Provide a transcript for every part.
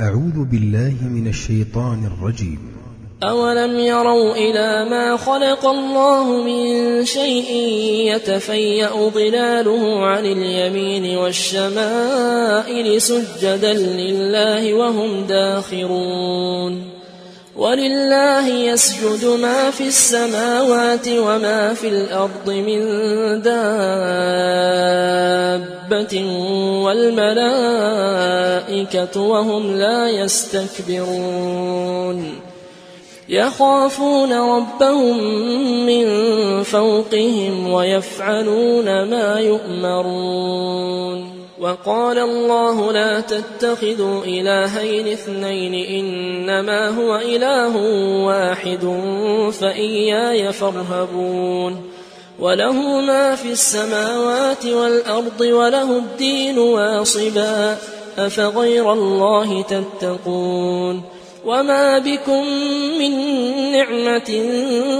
أعوذ بالله من الشيطان الرجيم. أولم يروا إلى ما خلق الله من شيء يتفيأ ظلاله عن اليمين والشمائل سجدا لله وهم داخرون. ولله يسجد ما في السماوات وما في الأرض من دابة والملائكة وهم لا يستكبرون يخافون ربهم من فوقهم ويفعلون ما يؤمرون. وقال الله لا تتخذوا إلهين اثنين إنما هو إله واحد فإياي فارهبون. وله ما في السماوات والأرض وله الدين واصبا أفغير الله تتقون. وما بكم من نعمة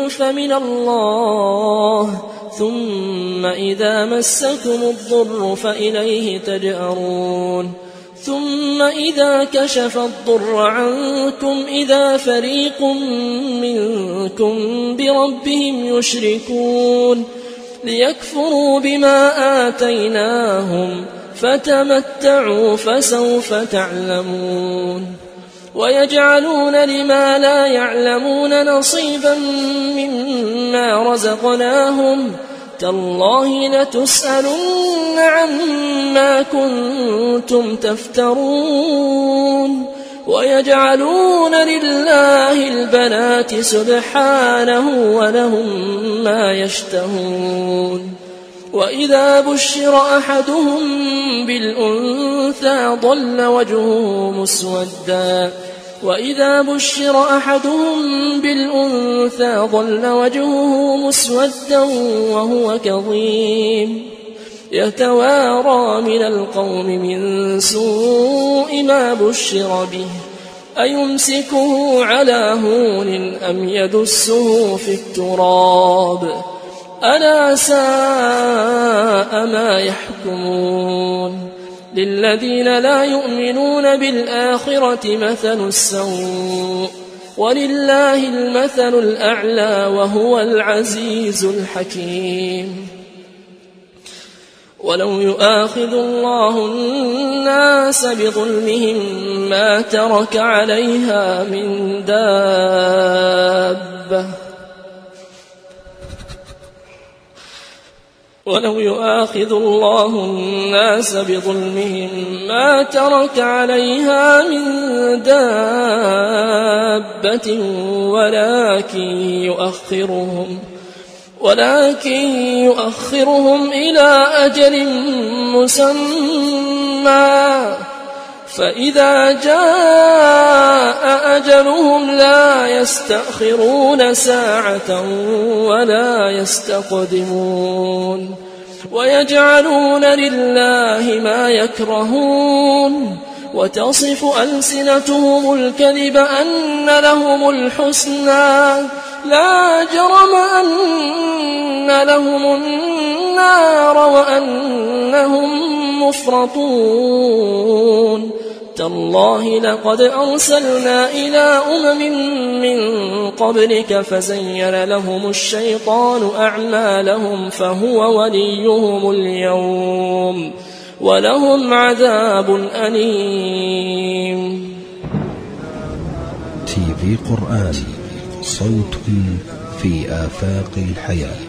فمن الله ثم إذا مسكم الضر فإليه تجأرون. ثم إذا كشف الضر عنكم إذا فريق منكم بربهم يشركون ليكفروا بما آتيناهم فتمتعوا فسوف تعلمون. ويجعلون لما لا يعلمون نصيبا مما رزقناهم تالله لتسألن عما كنتم تفترون. ويجعلون لله البنات سبحانه ولهم ما يشتهون. وإذا بشر أحدهم بالأنثى ظل وجهه مسودا وإذا بشر أحدهم بالأنثى ظل وجهه مسودا وهو كظيم يتوارى من القوم من سوء ما بشر به أيمسكه على هون أم يدسه في التراب ألا ساء ما يحكمون. للذين لا يؤمنون بالآخرة مثل السوء ولله المثل الأعلى وهو العزيز الحكيم. ولو يؤاخذ الله الناس بظلمهم ما ترك عليها من دابة ولو يؤاخذ الله الناس بظلمهم ما ترك عليها من دابة ولكن يؤخرهم إلى أجل مسمى فإذا جاء أجلهم لا يستأخرون ساعة ولا يستقدمون. ويجعلون لله ما يكرهون وتصف ألسنتهم الكذب أن لهم الحسنى لا جرم أن لهم النار وأنهم مفرطون. تالله لقد أرسلنا إلى من قبلك فزين لهم الشيطان أعمالهم فهو وليهم اليوم ولهم عذاب أليم. TV قرآن صوت في آفاق الحياة.